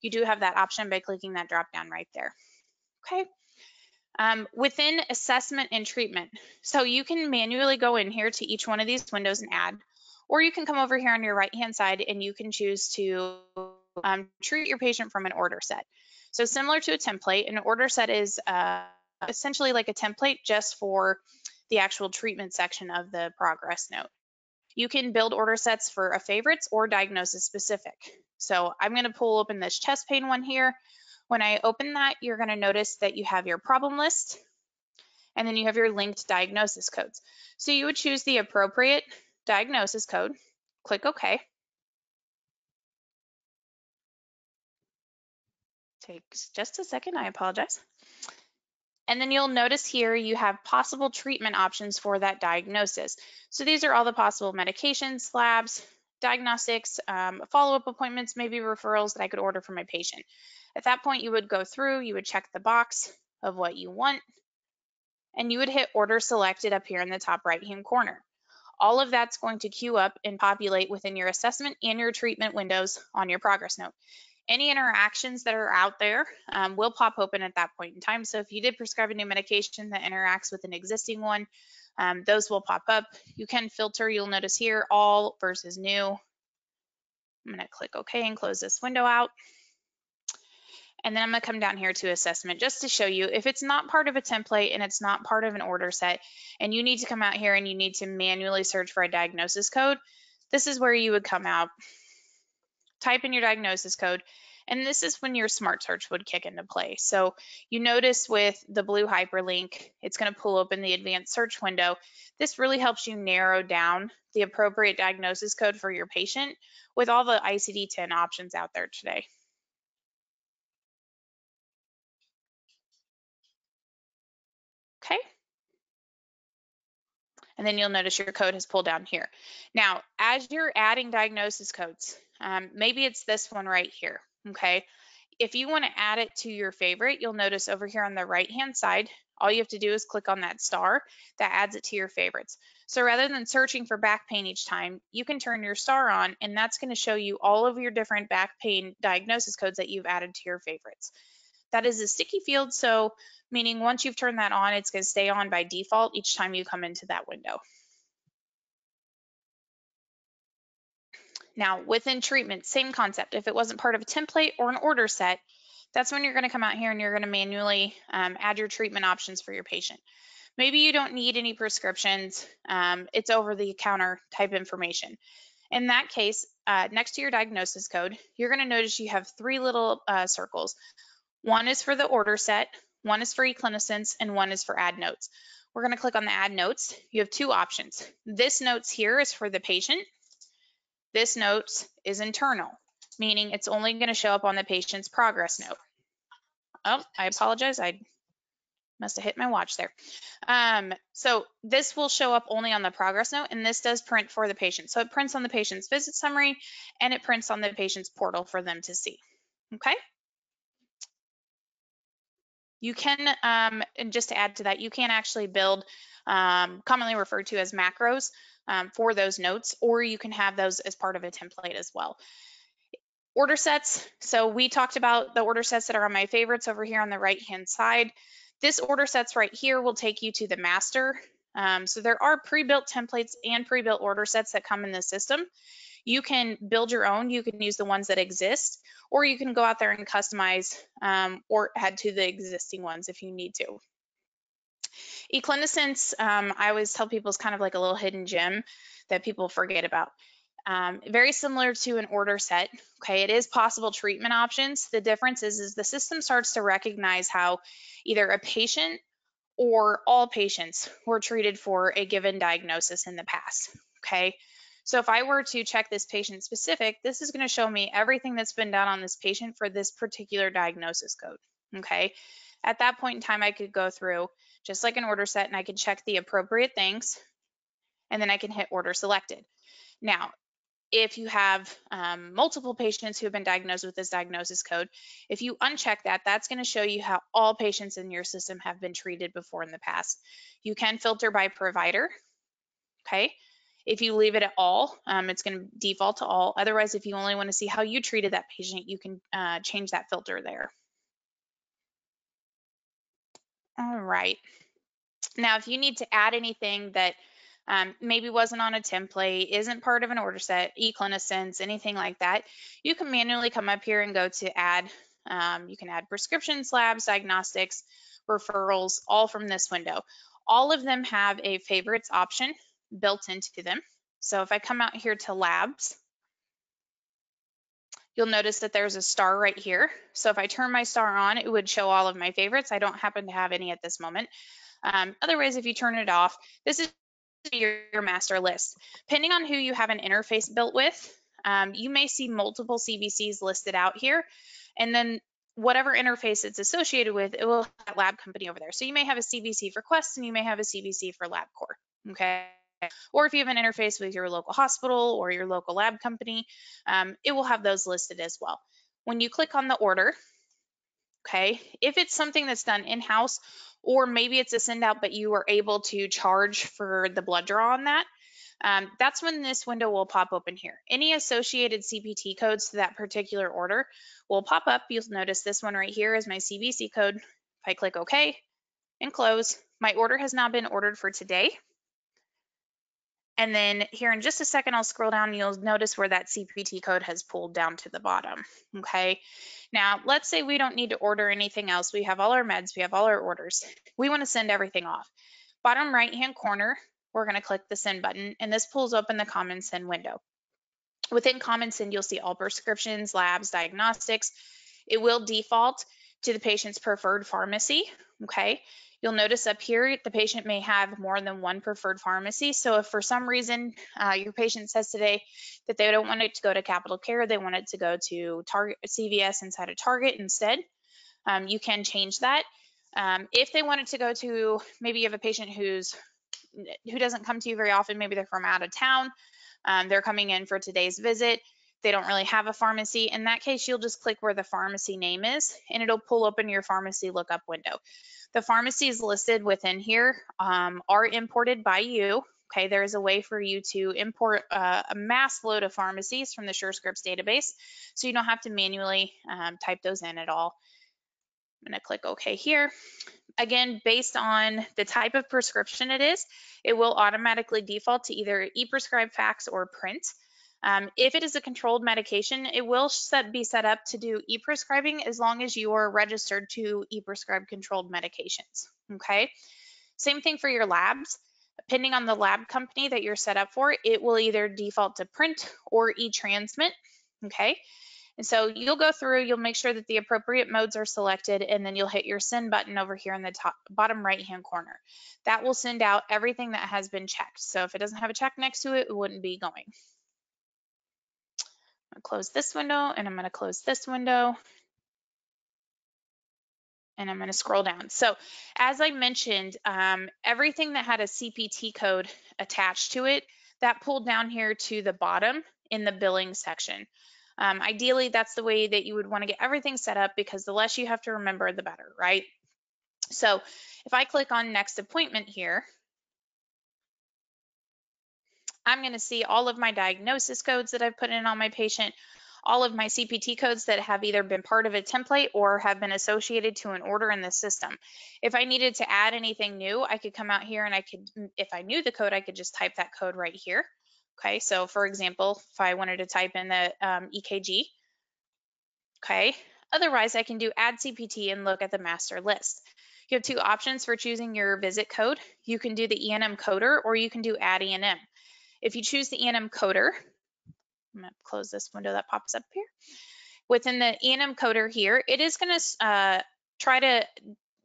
you do have that option by clicking that drop down right there. Okay. Within assessment and treatment, so you can manually go in here to each one of these windows and add, or you can come over here on your right hand side and you can choose to treat your patient from an order set. So similar to a template, an order set is essentially like a template just for the actual treatment section of the progress note. You can build order sets for a favorites or diagnosis specific. So I'm going to pull open this chest pain one here. When I open that, you're going to notice that you have your problem list and then you have your linked diagnosis codes. So you would choose the appropriate diagnosis code, click OK. Takes just a second, I apologize. And then you'll notice here you have possible treatment options for that diagnosis. So these are all the possible medications, labs, diagnostics, follow-up appointments, maybe referrals that I could order for my patient. At that point, you would go through, you would check the box of what you want, and you would hit order selected up here in the top right-hand corner. All of that's going to queue up and populate within your assessment and your treatment windows on your progress note. Any interactions that are out there will pop open at that point in time. So if you did prescribe a new medication that interacts with an existing one, those will pop up. You can filter, you'll notice here, all versus new. I'm going to click OK and close this window out. And then I'm going to come down here to assessment just to show you if it's not part of a template and it's not part of an order set and you need to come out here and you need to manually search for a diagnosis code, this is where you would come out, type in your diagnosis code, and this is when your smart search would kick into play. So you notice with the blue hyperlink, it's going to pull open the advanced search window. This really helps you narrow down the appropriate diagnosis code for your patient with all the ICD-10 options out there today. Okay. And then you'll notice your code has pulled down here. Now, as you're adding diagnosis codes, maybe it's this one right here, okay? If you want to add it to your favorite, you'll notice over here on the right-hand side, all you have to do is click on that star that adds it to your favorites. So rather than searching for back pain each time, you can turn your star on and that's going to show you all of your different back pain diagnosis codes that you've added to your favorites. That is a sticky field, so meaning once you've turned that on, it's going to stay on by default each time you come into that window. Now, within treatment, same concept. If it wasn't part of a template or an order set, that's when you're going to come out here and you're going to manually add your treatment options for your patient. Maybe you don't need any prescriptions. It's over-the-counter type information. In that case, next to your diagnosis code, you're going to notice you have three little circles. One is for the order set, one is for eClinicalWorks, and one is for add notes. We're going to click on the add notes. You have two options. This notes here is for the patient. This notes is internal, meaning it's only going to show up on the patient's progress note. Oh, I apologize. I must have hit my watch there. So this will show up only on the progress note, and this does print for the patient. So it prints on the patient's visit summary, and it prints on the patient's portal for them to see. Okay. You can, and just to add to that, you can actually build commonly referred to as macros for those notes, or you can have those as part of a template as well. Order sets. So we talked about the order sets that are on my favorites over here on the right-hand side. This order sets right here will take you to the master. So there are pre-built templates and pre-built order sets that come in the system. You can build your own. You can use the ones that exist, or you can go out there and customize or add to the existing ones if you need to. eClinicalWorks, I always tell people, is kind of like a little hidden gem that people forget about. Very similar to an order set. Okay, it is possible treatment options. The difference is the system starts to recognize how either a patient or all patients were treated for a given diagnosis in the past. Okay, so if I were to check this patient specific, this is going to show me everything that's been done on this patient for this particular diagnosis code. Okay, at that point in time, I could go through just like an order set, and I can check the appropriate things, and then I can hit order selected. Now, if you have multiple patients who have been diagnosed with this diagnosis code, if you uncheck that, that's going to show you how all patients in your system have been treated before in the past. You can filter by provider. Okay. If you leave it at all, it's going to default to all. Otherwise, if you only want to see how you treated that patient, you can change that filter there. All right. Now, if you need to add anything that maybe wasn't on a template, isn't part of an order set, eClinicalWorks, anything like that, you can manually come up here and go to add. You can add prescriptions, labs, diagnostics, referrals, all from this window. All of them have a favorites option built into them. So if I come out here to labs, you'll notice that there's a star right here. So if I turn my star on, it would show all of my favorites. I don't happen to have any at this moment. Otherwise, if you turn it off, this is your master list. Depending on who you have an interface built with, you may see multiple CBCs listed out here, and then whatever interface it's associated with, it will have that lab company over there. So you may have a CBC for Quest, and you may have a CBC for LabCorp, okay? Or if you have an interface with your local hospital or your local lab company, it will have those listed as well. When you click on the order, okay, if it's something that's done in-house, or maybe it's a send out, but you are able to charge for the blood draw on that, that's when this window will pop open here. Any associated CPT codes to that particular order will pop up. You'll notice this one right here is my CBC code. If I click OK and close, my order has now been ordered for today. And then here in just a second, I'll scroll down. You'll notice where that CPT code has pulled down to the bottom. Okay. Now, let's say we don't need to order anything else. We have all our meds. We have all our orders. We want to send everything off. Bottom right-hand corner, we're going to click the send button, and this pulls open the Common Send window. Within Common Send, you'll see all prescriptions, labs, diagnostics. It will default to the patient's preferred pharmacy. Okay. You'll notice up here, the patient may have more than one preferred pharmacy. So if for some reason your patient says today that they don't want it to go to Capital Care, they want it to go to Target, CVS inside of Target instead, you can change that. If they want it to go to, maybe you have a patient who doesn't come to you very often, maybe they're from out of town, they're coming in for today's visit, they don't really have a pharmacy. In that case, you'll just click where the pharmacy name is, and it'll pull open your pharmacy lookup window. The pharmacies listed within here are imported by you. Okay, there is a way for you to import a mass load of pharmacies from the SureScripts database, so you don't have to manually type those in at all. I'm going to click OK here. Again, based on the type of prescription it is, it will automatically default to either e-prescribe, fax, or print. If it is a controlled medication, it will be set up to do e-prescribing as long as you are registered to e-prescribe controlled medications, okay? Same thing for your labs. Depending on the lab company that you're set up for, it will either default to print or e-transmit, okay? And so you'll go through, you'll make sure that the appropriate modes are selected, and then you'll hit your send button over here in the top bottom right-hand corner. That will send out everything that has been checked. So if it doesn't have a check next to it, it wouldn't be going. I'm going to close this window, and I'm going to close this window, and I'm going to scroll down. So as I mentioned, everything that had a CPT code attached to it, that pulled down here to the bottom in the billing section. Ideally, that's the way that you would want to get everything set up, because the less you have to remember, the better, right? So if I click on next appointment here, I'm going to see all of my diagnosis codes that I've put in on my patient, all of my CPT codes that have either been part of a template or have been associated to an order in the system. If I needed to add anything new, I could come out here and I could, if I knew the code, I could just type that code right here. Okay, so for example, if I wanted to type in the EKG, okay, otherwise I can do add CPT and look at the master list. You have two options for choosing your visit code. You can do the ENM coder, or you can do add ENM. If you choose the ENM coder, I'm going to close this window that pops up here. Within the ENM coder here, it is going to try to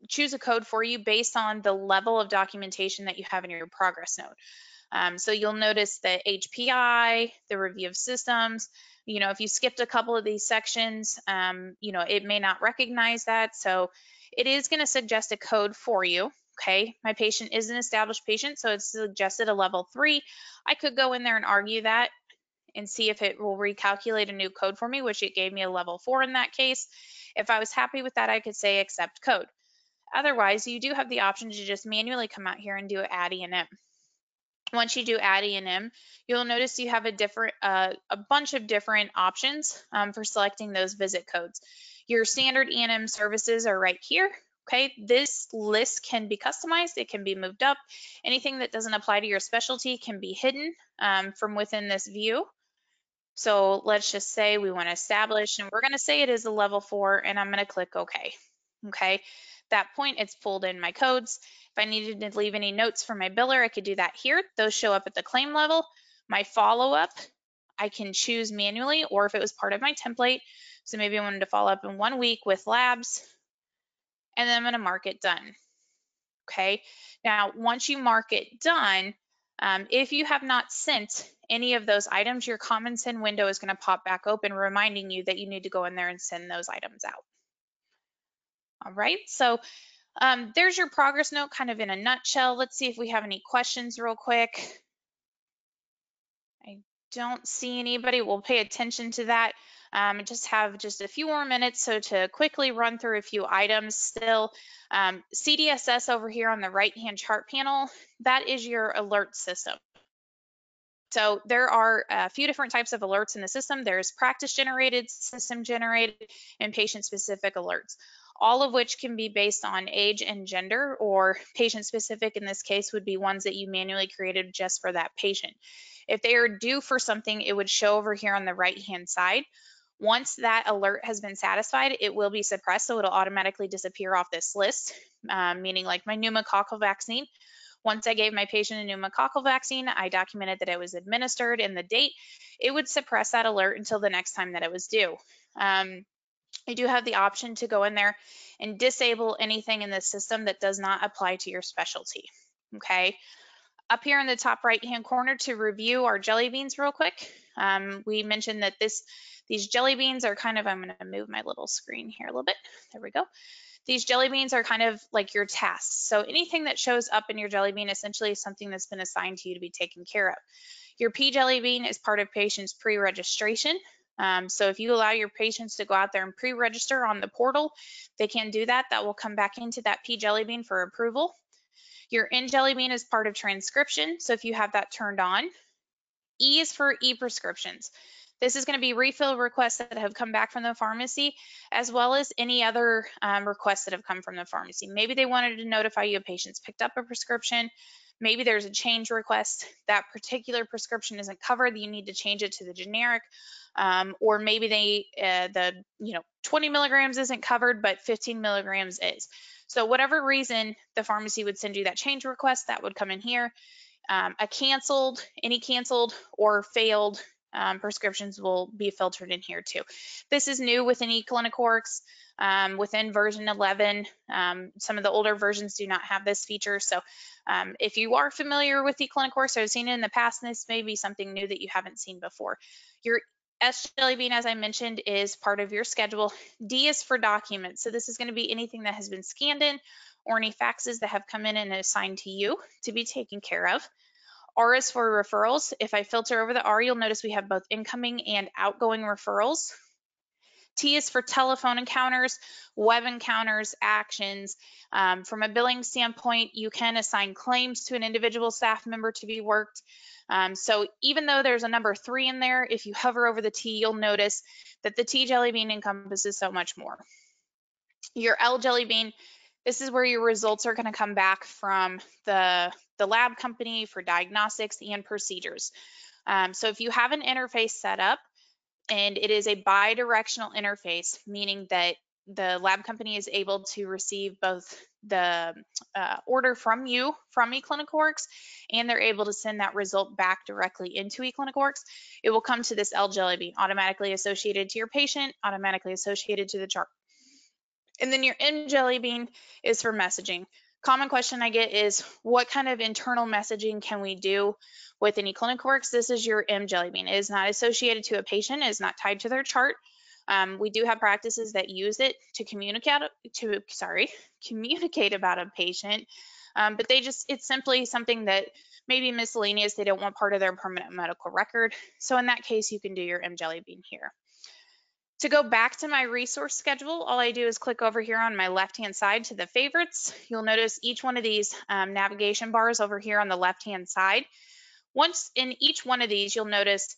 choose a code for you based on the level of documentation that you have in your progress note. So you'll notice the HPI, the review of systems. You know, if you skipped a couple of these sections, you know, it may not recognize that. So it is going to suggest a code for you. Okay, my patient is an established patient, so it's suggested a level 3. I could go in there and argue that and see if it will recalculate a new code for me, which it gave me a level 4 in that case. If I was happy with that, I could say accept code. Otherwise, you do have the option to just manually come out here and do add ENM. Once you do add ENM, you'll notice you have a bunch of different options for selecting those visit codes. Your standard ENM services are right here. Okay, this list can be customized, it can be moved up. Anything that doesn't apply to your specialty can be hidden from within this view. So let's just say we want to establish, and we're going to say it is a level 4, and I'm going to click OK. Okay, at that point, it's pulled in my codes. If I needed to leave any notes for my biller, I could do that here. Those show up at the claim level. My follow-up, I can choose manually, or if it was part of my template. So maybe I wanted to follow up in 1 week with labs, and then I'm going to mark it done. Okay, now once you mark it done, if you have not sent any of those items, your common send window is going to pop back open, reminding you that you need to go in there and send those items out. All right, so there's your progress note kind of in a nutshell. Let's see if we have any questions real quick. I don't see anybody. We'll pay attention to that. Just have just a few more minutes, so to quickly run through a few items still. CDSS over here on the right-hand chart panel, that is your alert system. So there are a few different types of alerts in the system. There's practice generated, system generated, and patient specific alerts, all of which can be based on age and gender, or patient specific in this case would be ones that you manually created just for that patient. If they are due for something, it would show over here on the right-hand side. Once that alert has been satisfied, it will be suppressed, so it'll automatically disappear off this list, meaning like my pneumococcal vaccine. Once I gave my patient a pneumococcal vaccine, I documented that it was administered and the date. It would suppress that alert until the next time that it was due. You do have the option to go in there and disable anything in the system that does not apply to your specialty. Okay. Up here in the top right-hand corner, to review our jelly beans real quick, we mentioned that these jelly beans are kind of, I'm going to move my little screen here a little bit. There we go. These jelly beans are kind of like your tasks. So anything that shows up in your jelly bean essentially is something that's been assigned to you to be taken care of. Your P jelly bean is part of patients' pre-registration. So if you allow your patients to go out there and pre-register on the portal, they can do that. That will come back into that P jelly bean for approval. Your N jelly bean is part of transcription. So if you have that turned on. E is for e-prescriptions. This is going to be refill requests that have come back from the pharmacy, as well as any other requests that have come from the pharmacy. Maybe they wanted to notify you a patient's picked up a prescription. Maybe there's a change request. That particular prescription isn't covered. You need to change it to the generic. Or maybe the 20 milligrams isn't covered, but 15 milligrams is. So whatever reason the pharmacy would send you that change request, that would come in here. Any canceled or failed prescriptions will be filtered in here too. This is new within eClinicalWorks. Within version 11, some of the older versions do not have this feature. So if you are familiar with eClinicalWorks or have seen it in the past, this may be something new that you haven't seen before. Your S Jelly Bean, as I mentioned, is part of your schedule. D is for documents. So this is going to be anything that has been scanned in or any faxes that have come in and assigned to you to be taken care of. R is for referrals. If I filter over the R, you'll notice we have both incoming and outgoing referrals. T is for telephone encounters, web encounters, actions. From a billing standpoint, you can assign claims to an individual staff member to be worked. So even though there's a number 3 in there, if you hover over the T, you'll notice that the T Jelly Bean encompasses so much more. Your L Jelly Bean, this is where your results are going to come back from the lab company for diagnostics and procedures. So if you have an interface set up and it is a bi-directional interface, meaning that the lab company is able to receive both the order from you, from eClinicalWorks, and they're able to send that result back directly into eClinicalWorks, it will come to this L Jelly Bean, automatically associated to your patient, automatically associated to the chart. And then your M Jelly Bean is for messaging. Common question I get is, what kind of internal messaging can we do within eClinicalWorks? This is your M Jelly Bean. It is not associated to a patient. It is not tied to their chart. We do have practices that use it to communicate about a patient, but it's simply something that may be miscellaneous. They don't want part of their permanent medical record. So in that case, you can do your M Jelly Bean here. To go back to my resource schedule, all I do is click over here on my left-hand side to the favorites. You'll notice each one of these navigation bars over here on the left-hand side. Once in each one of these, you'll notice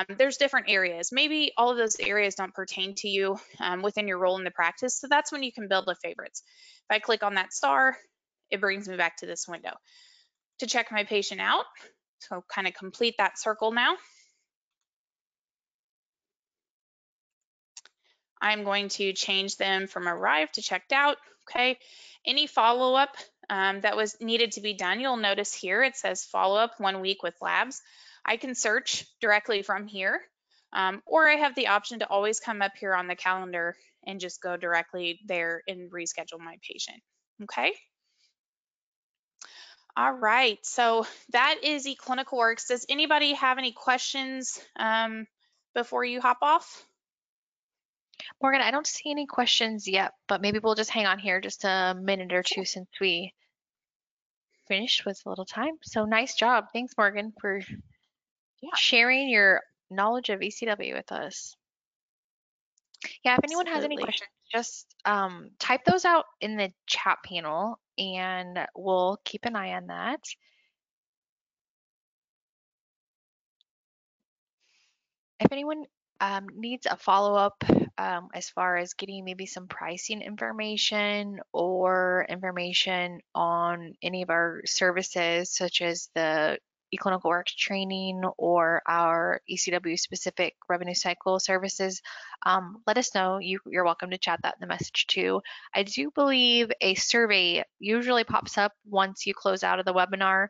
there's different areas. Maybe all of those areas don't pertain to you within your role in the practice, so that's when you can build a favorites. If I click on that star, it brings me back to this window. To check my patient out, so kind of complete that circle now. I'm going to change them from arrived to checked out. Okay. Any follow-up that was needed to be done, you'll notice here it says follow-up 1 week with labs. I can search directly from here, or I have the option to always come up here on the calendar and just go directly there and reschedule my patient. Okay. All right. So that is eClinicalWorks. Does anybody have any questions before you hop off? Morgan, I don't see any questions yet, but maybe we'll just hang on here just a minute or two since we finished with a little time. So nice job. Thanks, Morgan, for sharing your knowledge of ECW with us. Yeah, if anyone has any questions, just type those out in the chat panel and we'll keep an eye on that. If anyone needs a follow-up as far as getting maybe some pricing information or information on any of our services, such as the eClinicalWorks training or our ECW specific revenue cycle services, let us know. You're welcome to chat that in the message too. I do believe a survey usually pops up once you close out of the webinar.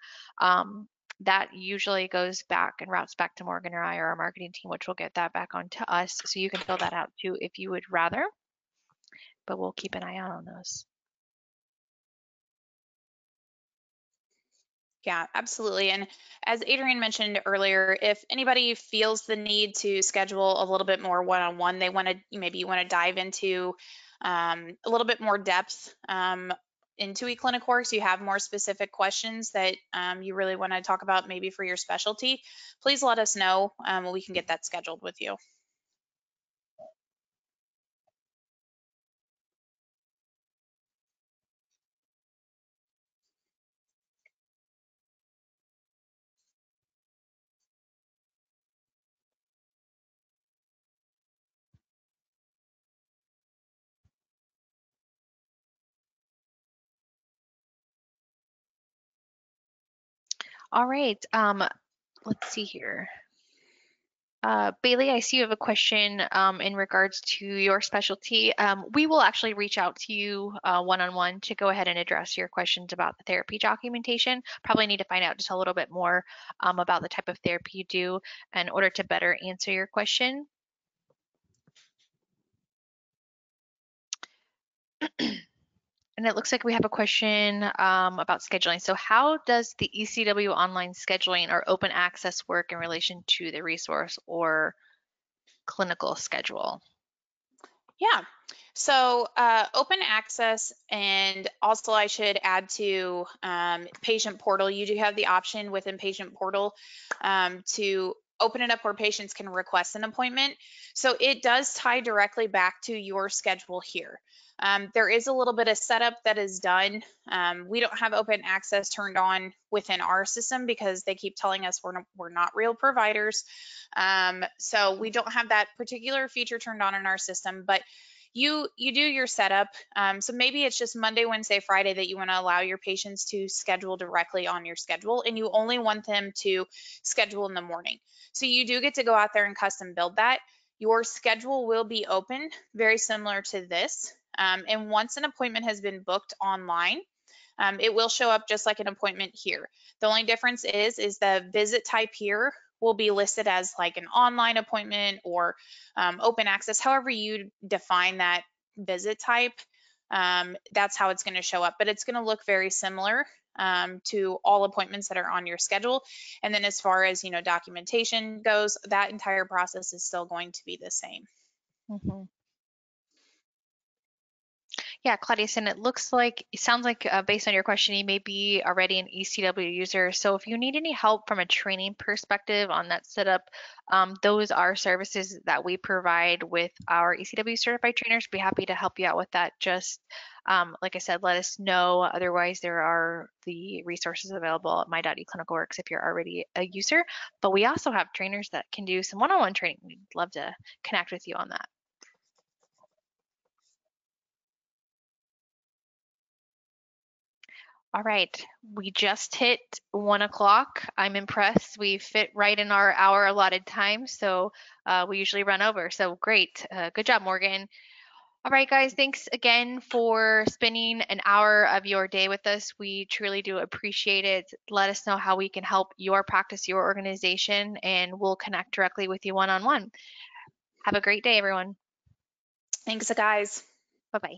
That usually goes back and routes back to Morgan or I or our marketing team, which will get that back onto us. So you can fill that out too if you would rather, but we'll keep an eye out on those. Yeah, absolutely. And as Adrienne mentioned earlier, if anybody feels the need to schedule a little bit more one-on-one, maybe you want to dive into a little bit more depth into eClinicalWorks, you have more specific questions that you really want to talk about maybe for your specialty, please let us know. We can get that scheduled with you. All right. Let's see here. Bailey, I see you have a question in regards to your specialty. We will actually reach out to you one-on-one to go ahead and address your questions about the therapy documentation. Probably need to find out just a little bit more about the type of therapy you do in order to better answer your question. And it looks like we have a question about scheduling. So how does the ECW online scheduling or open access work in relation to the resource or clinical schedule? Yeah. So open access, and also I should add to patient portal. You do have the option within patient portal to open it up where patients can request an appointment. So it does tie directly back to your schedule here. There is a little bit of setup that is done. We don't have open access turned on within our system because they keep telling us we're not real providers. So we don't have that particular feature turned on in our system, but you do your setup. So maybe it's just Monday, Wednesday, Friday that you want to allow your patients to schedule directly on your schedule, and you only want them to schedule in the morning. So you do get to go out there and custom build that. Your schedule will be open, very similar to this. And once an appointment has been booked online, it will show up just like an appointment here. The only difference is the visit type here will be listed as like an online appointment or open access, however you define that visit type. That's how it's going to show up, but it's going to look very similar to all appointments that are on your schedule. And then as far as, documentation goes, that entire process is still going to be the same. Mm-hmm. Yeah, Claudius, and it sounds like based on your question, you may be already an ECW user. So if you need any help from a training perspective on that setup, those are services that we provide with our ECW certified trainers. Be happy to help you out with that. Just like I said, let us know. Otherwise, there are the resources available at my.eClinicalWorks if you're already a user. But we also have trainers that can do some one-on-one training. We'd love to connect with you on that. All right, we just hit 1 o'clock. I'm impressed. We fit right in our hour allotted time, so we usually run over. So great. Good job, Morgan. All right, guys, thanks again for spending an hour of your day with us. We truly do appreciate it. Let us know how we can help your practice, your organization, and we'll connect directly with you one-on-one. Have a great day, everyone. Thanks, guys. Bye-bye.